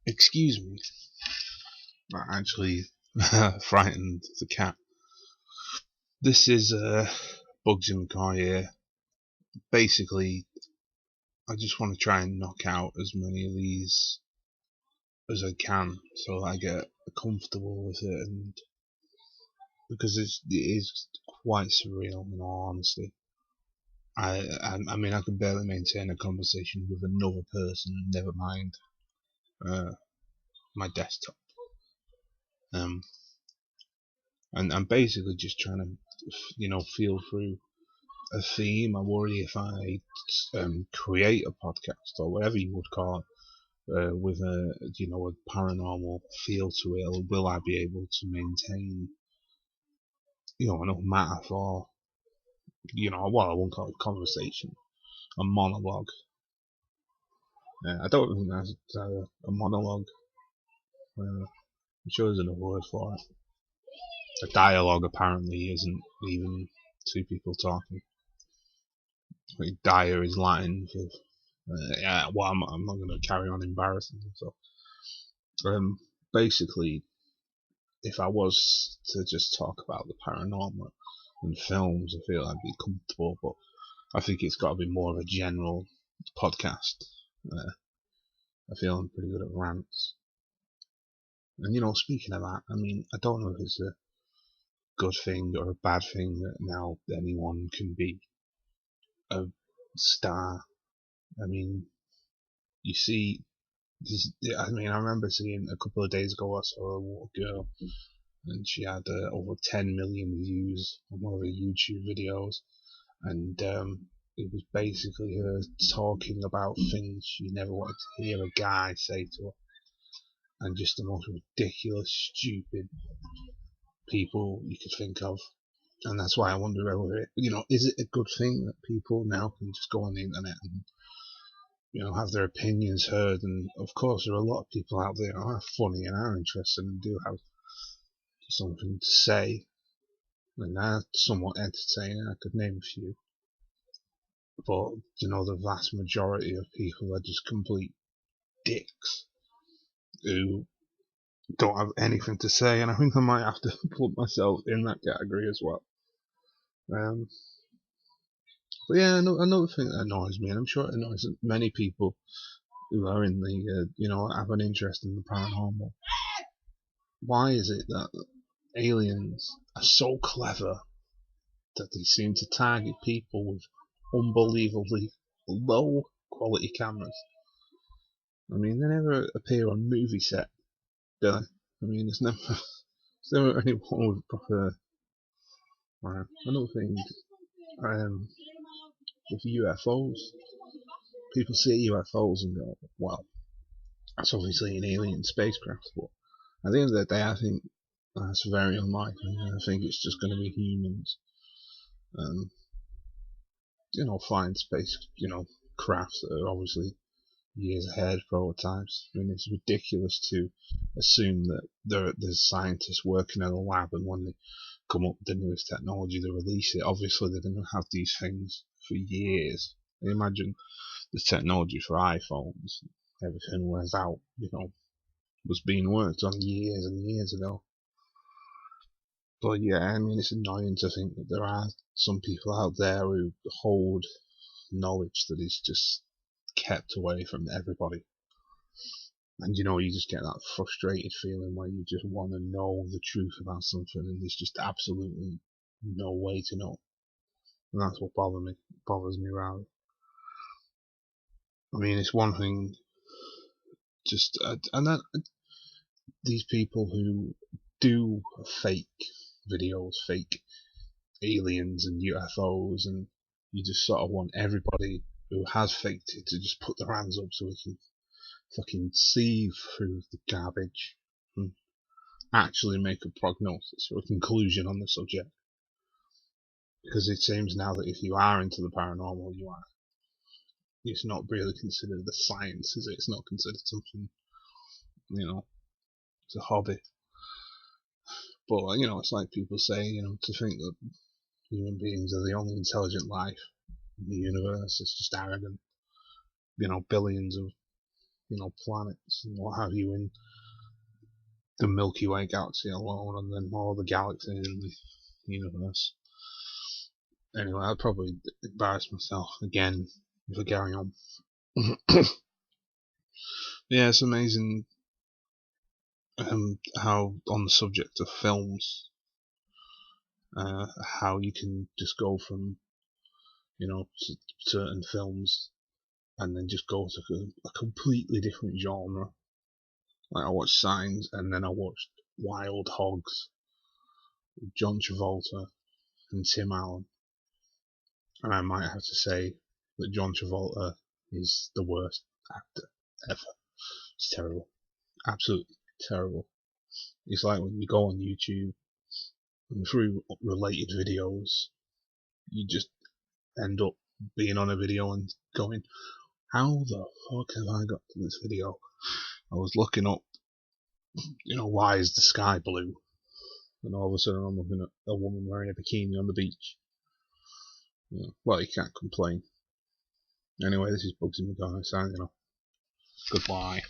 Excuse me. I actually frightened the cat. This is Bugsy McCoy here. Basically, I just want to try and knock out as many of these as I can, so that I get comfortable with it, and because it is quite surreal in all honesty. I mean, I can barely maintain a conversation with another person, never mind my desktop. And I'm basically just trying to, feel through a theme. I worry if I create a podcast or whatever you would call it, with a paranormal feel to it, will I be able to maintain, enough matter for, well, I won't call it conversation, a monologue. I don't think that's a monologue. I'm sure there's another word for it. A dialogue apparently isn't even two people talking. Like dire is Latin for yeah. Well, I'm not going to carry on embarrassing myself. Basically, if I was to just talk about the paranormal and films, I feel I'd be comfortable. But I think it's got to be more of a general podcast. I feel I'm pretty good at rants. And speaking of that, I mean, I don't know if it's a good thing or a bad thing that now anyone can be a star. I mean, you see, I mean, I remember seeing a couple of days ago, I saw a girl, and she had over 10 million views on one of her YouTube videos, and it was basically her talking about things she never wanted to hear a guy say to her, and just the most ridiculous, stupid people you could think of. And that's why I wonder whether is it a good thing that people now can just go on the internet and have their opinions heard? And of course, there are a lot of people out there who are funny and are interested and do have something to say, and are somewhat entertaining. I could name a few, but the vast majority of people are just complete dicks who don't have anything to say, and I think I might have to put myself in that category as well. But yeah, another thing that annoys me, and I'm sure it annoys many people who are in the, have an interest in the paranormal. Why is it that aliens are so clever that they seem to target people with unbelievably low quality cameras? I mean, they never appear on movie set, do they? I mean, there's never anyone with proper. Another thing, with UFOs, people see UFOs and go, "Well, that's obviously an alien spacecraft." But at the end of the day, I think that's very unlikely. I think it's just going to be humans, flying space, crafts that are obviously years ahead prototypes. I mean, it's ridiculous to assume that there's scientists working in a lab, and when they come up with the newest technology, they release it. Obviously, they're going to have these things for years. Imagine the technology for iPhones, everything was out, was being worked on years and years ago. But yeah, I mean, it's annoying to think that there are some people out there who hold knowledge that is just kept away from everybody. And you just get that frustrated feeling where you just want to know the truth about something, and there's just absolutely no way to know. And that's what bothers me rather. I mean, it's one thing, just and that these people who do fake videos, fake aliens and UFOs, and you just sort of want everybody who has faked it to just put their hands up so we can fucking see through the garbage and actually make a prognosis or a conclusion on the subject. Because it seems now that if you are into the paranormal, it's not really considered a science, is it? It's not considered something, it's a hobby. But, it's like people say, to think that human beings are the only intelligent life in the universe is just arrogant. billions of planets and what have you in the Milky Way galaxy alone, and then all the galaxies in the universe. Anyway, I'd probably embarrass myself again if I carry on. Yeah, it's amazing how, on the subject of films, how you can just go from certain films and then just go to a completely different genre. Like I watched Signs, and then I watched Wild Hogs with John Travolta and Tim Allen, and I might have to say that John Travolta is the worst actor ever. It's terrible, absolutely terrible. It's like when you go on YouTube and through related videos, you just end up being on a video and going, how the fuck have I got to this video? I was looking up, why is the sky blue? And all of a sudden I'm looking at a woman wearing a bikini on the beach. Well, you can't complain. Anyway, this is Bugsy McCoy signing off. Goodbye.